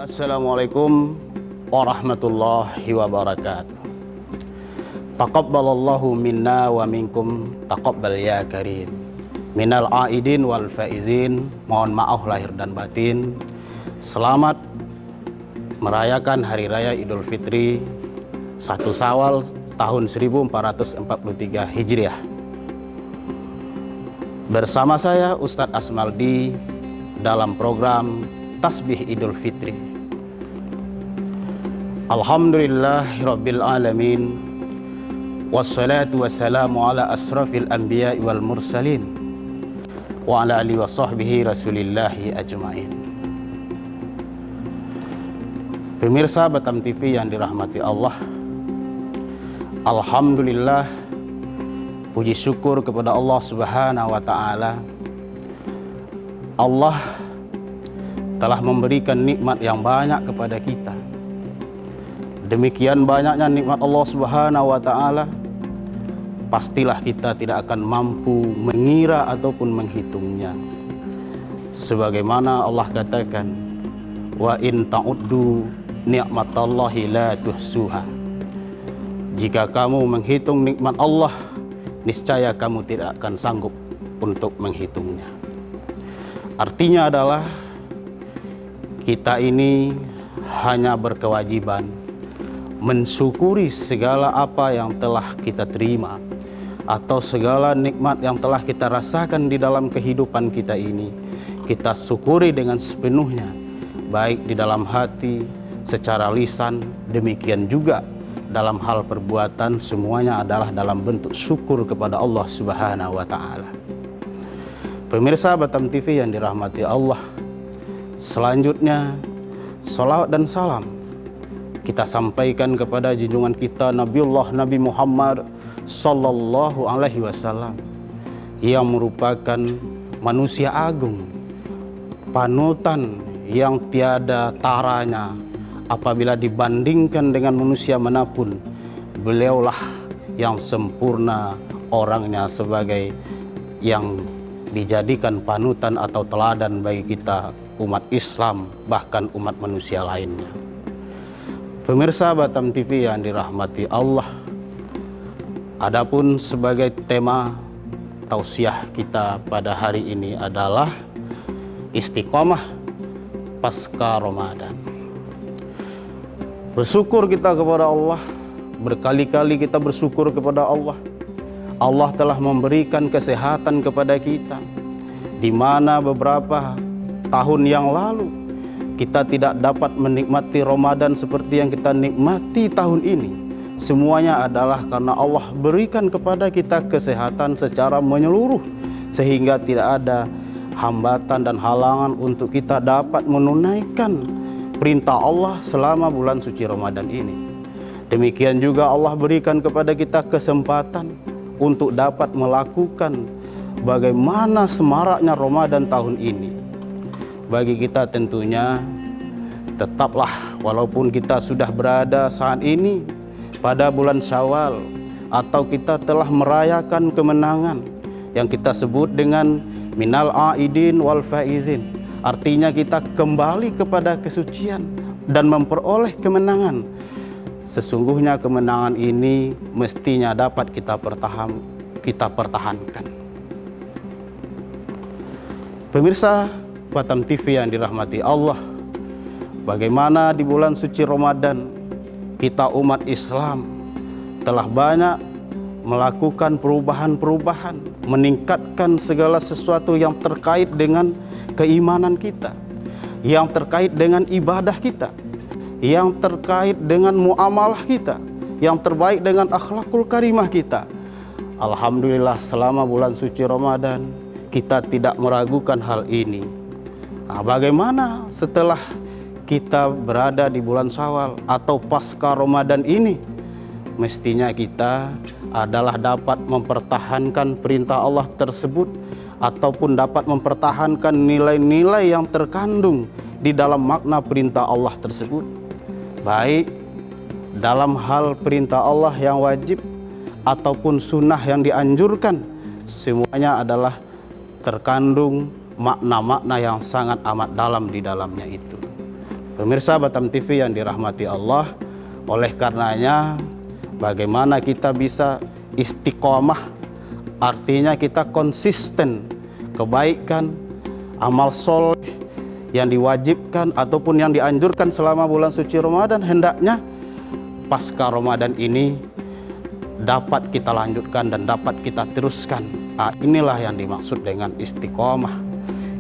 Assalamualaikum warahmatullahi wabarakatuh. Taqabbalallahu minna wa minkum taqabbal ya karim. Minal aidin wal faizin, mohon maaf lahir dan batin. Selamat merayakan Hari Raya Idul Fitri 1 Syawal tahun 1443 Hijriah. Bersama saya Ustadz Asmaldi dalam program Tasbih Idul Fitri. Alhamdulillahirabbil alamin. Wassalatu wassalamu ala asrafil anbiya'i wal mursalin wa ala alihi wa sahbihi rasulillahi ajmain. Pemirsa Batam TV yang dirahmati Allah, alhamdulillah, puji syukur kepada Allah Subhanahu wa taala. Allah telah memberikan nikmat yang banyak kepada kita. Demikian banyaknya nikmat Allah Subhanahu wa taala, pastilah kita tidak akan mampu mengira ataupun menghitungnya. Sebagaimana Allah katakan, wa in ta'uddu ni'matallahi la tuhsuha. Jika kamu menghitung nikmat Allah, niscaya kamu tidak akan sanggup untuk menghitungnya. Artinya adalah kita ini hanya berkewajiban mensyukuri segala apa yang telah kita terima atau segala nikmat yang telah kita rasakan di dalam kehidupan kita ini. Kita syukuri dengan sepenuhnya, baik di dalam hati, secara lisan, demikian juga dalam hal perbuatan. Semuanya adalah dalam bentuk syukur kepada Allah Subhanahu wa taala. Pemirsa Batam TV yang dirahmati Allah, selanjutnya, salawat dan salam kita sampaikan kepada junjungan kita Nabi Muhammad sallallahu alaihi wasallam, yang merupakan manusia agung, panutan yang tiada taranya apabila dibandingkan dengan manusia manapun. Beliaulah yang sempurna orangnya, sebagai yang dijadikan panutan atau teladan bagi kita umat Islam, bahkan umat manusia lainnya. Pemirsa Batam TV yang dirahmati Allah, adapun sebagai tema tausiah kita pada hari ini adalah istiqomah pasca Ramadan. Bersyukur kita kepada Allah, berkali-kali kita bersyukur kepada Allah. Allah telah memberikan kesehatan kepada kita, di mana beberapa tahun yang lalu kita tidak dapat menikmati Ramadan seperti yang kita nikmati tahun ini. Semuanya adalah karena Allah berikan kepada kita kesehatan secara menyeluruh, sehingga tidak ada hambatan dan halangan untuk kita dapat menunaikan perintah Allah selama bulan suci Ramadan ini. Demikian juga Allah berikan kepada kita kesempatan untuk dapat melakukan bagaimana semaraknya Ramadan tahun ini. Bagi kita tentunya tetaplah, walaupun kita sudah berada saat ini pada bulan Syawal, atau kita telah merayakan kemenangan yang kita sebut dengan minal aidin wal faizin, artinya kita kembali kepada kesucian dan memperoleh kemenangan. Sesungguhnya kemenangan ini mestinya dapat kita pertahankan. Pemirsa Batam TV yang dirahmati Allah, bagaimana di bulan suci Ramadan kita umat Islam telah banyak melakukan perubahan-perubahan, meningkatkan segala sesuatu yang terkait dengan keimanan kita, yang terkait dengan ibadah kita, yang terkait dengan muamalah kita, yang terbaik dengan akhlakul karimah kita. Alhamdulillah, selama bulan suci Ramadan kita tidak meragukan hal ini. Nah, bagaimana setelah kita berada di bulan Syawal atau pasca Ramadan ini? Mestinya kita adalah dapat mempertahankan perintah Allah tersebut, ataupun dapat mempertahankan nilai-nilai yang terkandung di dalam makna perintah Allah tersebut, baik dalam hal perintah Allah yang wajib ataupun sunnah yang dianjurkan. Semuanya adalah terkandung makna-makna yang sangat amat dalam di dalamnya itu. Pemirsa Batam TV yang dirahmati Allah, oleh karenanya bagaimana kita bisa istiqomah, artinya kita konsisten kebaikan, amal soleh yang diwajibkan ataupun yang dianjurkan selama bulan suci Ramadan, hendaknya pasca Ramadan ini dapat kita lanjutkan dan dapat kita teruskan. Nah, inilah yang dimaksud dengan istiqomah.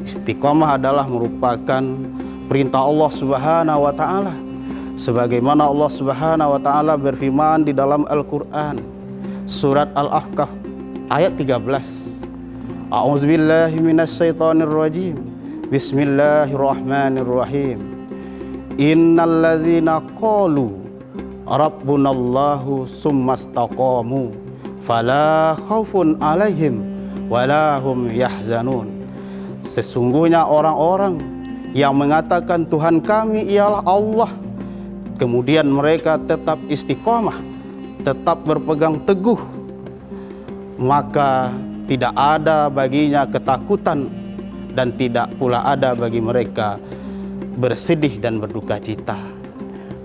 Istiqomah adalah merupakan perintah Allah Subhanahu wa taala. Sebagaimana Allah Subhanahu wa taala berfirman di dalam Al-Qur'an surat Al-Ahqaf ayat 13. A'udzubillahi minasyaitonirrajim. Bismillahirrahmanirrahim. Innallazina qalu Rabbunallahu summastaqamu fala khaufun alaihim wala hum yahzanun. Sesungguhnya orang-orang yang mengatakan Tuhan kami ialah Allah, kemudian mereka tetap istiqomah, tetap berpegang teguh, maka tidak ada baginya ketakutan dan tidak pula ada bagi mereka bersedih dan berduka cita.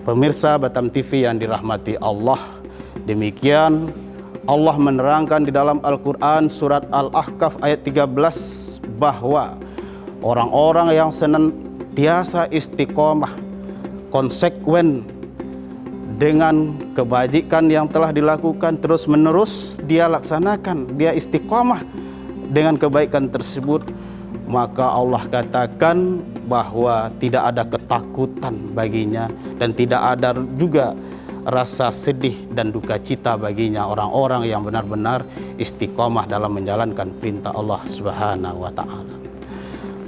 Pemirsa Batam TV yang dirahmati Allah, demikian Allah menerangkan di dalam Al-Quran surat Al-Ahqaf ayat 13 bahwa orang-orang yang senantiasa istiqomah, konsekuen dengan kebajikan yang telah dilakukan terus menerus dia laksanakan, dia istiqomah dengan kebaikan tersebut, maka Allah katakan bahwa tidak ada ketakutan baginya dan tidak ada juga rasa sedih dan duka cita baginya orang-orang yang benar-benar istiqomah dalam menjalankan perintah Allah Subhanahu wa taala.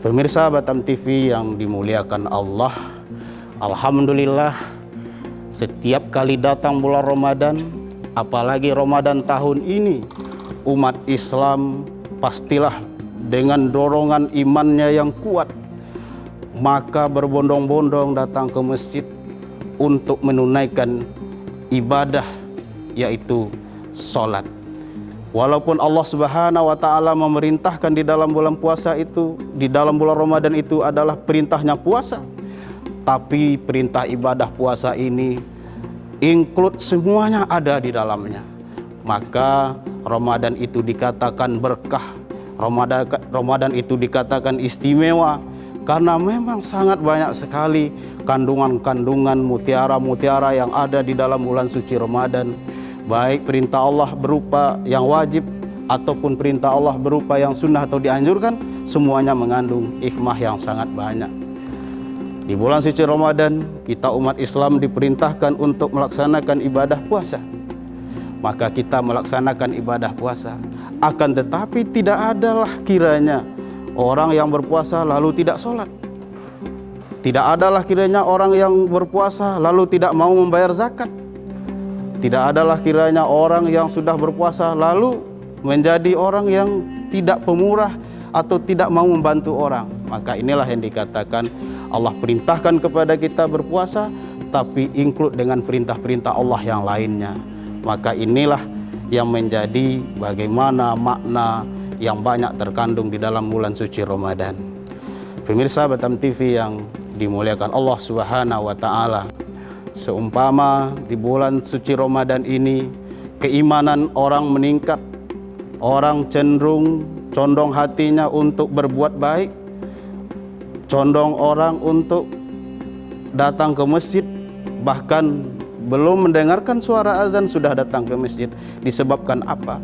Pemirsa Batam TV yang dimuliakan Allah, alhamdulillah setiap kali datang bulan Ramadan, apalagi Ramadan tahun ini, umat Islam pastilah dengan dorongan imannya yang kuat, maka berbondong-bondong datang ke masjid untuk menunaikan ibadah, yaitu sholat. Walaupun Allah Subhanahu wa taala memerintahkan di dalam bulan puasa itu, di dalam bulan Ramadan itu adalah perintahnya puasa, tapi perintah ibadah puasa ini include semuanya ada di dalamnya. Maka Ramadan itu dikatakan berkah, Ramadan itu dikatakan istimewa, karena memang sangat banyak sekali kandungan-kandungan mutiara-mutiara yang ada di dalam bulan suci Ramadan. Baik perintah Allah berupa yang wajib ataupun perintah Allah berupa yang sunnah atau dianjurkan, semuanya mengandung hikmah yang sangat banyak. Di bulan suci Ramadan, kita umat Islam diperintahkan untuk melaksanakan ibadah puasa. Maka kita melaksanakan ibadah puasa. Akan tetapi tidak adalah kiranya orang yang berpuasa lalu tidak sholat. Tidak adalah kiranya orang yang berpuasa lalu tidak mau membayar zakat. Tidak adalah kiranya orang yang sudah berpuasa lalu menjadi orang yang tidak pemurah atau tidak mau membantu orang. Maka inilah yang dikatakan Allah perintahkan kepada kita berpuasa, tapi include dengan perintah-perintah Allah yang lainnya. Maka inilah yang menjadi bagaimana makna yang banyak terkandung di dalam bulan suci Ramadan. Pemirsa Batam TV yang dimuliakan Allah Subhanahu wa taala, seumpama di bulan suci Ramadan ini keimanan orang meningkat, orang cenderung condong hatinya untuk berbuat baik, condong orang untuk datang ke masjid, bahkan belum mendengarkan suara azan sudah datang ke masjid. Disebabkan apa?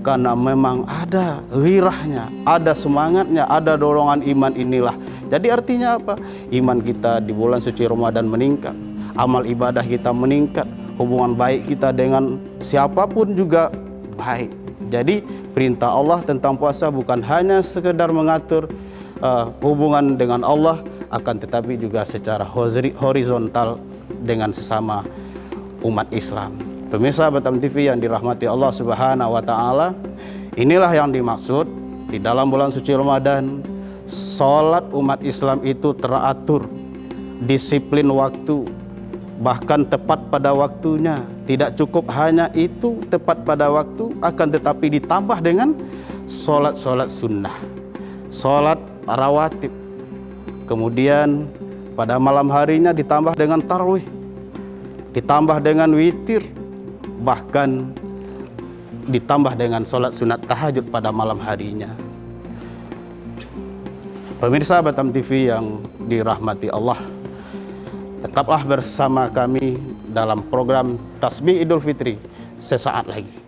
Karena memang ada wirahnya, ada semangatnya, ada dorongan iman inilah. Jadi artinya apa? Iman kita di bulan suci Ramadan meningkat, amal ibadah kita meningkat, hubungan baik kita dengan siapapun juga baik. Jadi perintah Allah tentang puasa bukan hanya sekedar mengatur hubungan dengan Allah, akan tetapi juga secara horizontal dengan sesama umat Islam. Pemirsa Batam TV yang dirahmati Allah Subhanahu wa taala, inilah yang dimaksud di dalam bulan suci Ramadan. Salat umat Islam itu teratur, disiplin waktu, bahkan tepat pada waktunya. Tidak cukup hanya itu tepat pada waktu, akan tetapi ditambah dengan salat-salat sunnah, salat rawatib, kemudian pada malam harinya ditambah dengan tarawih, ditambah dengan witir, bahkan ditambah dengan sholat sunat tahajud pada malam harinya. Pemirsa Batam TV yang dirahmati Allah, tetaplah bersama kami dalam program Tasbih Idul Fitri sesaat lagi.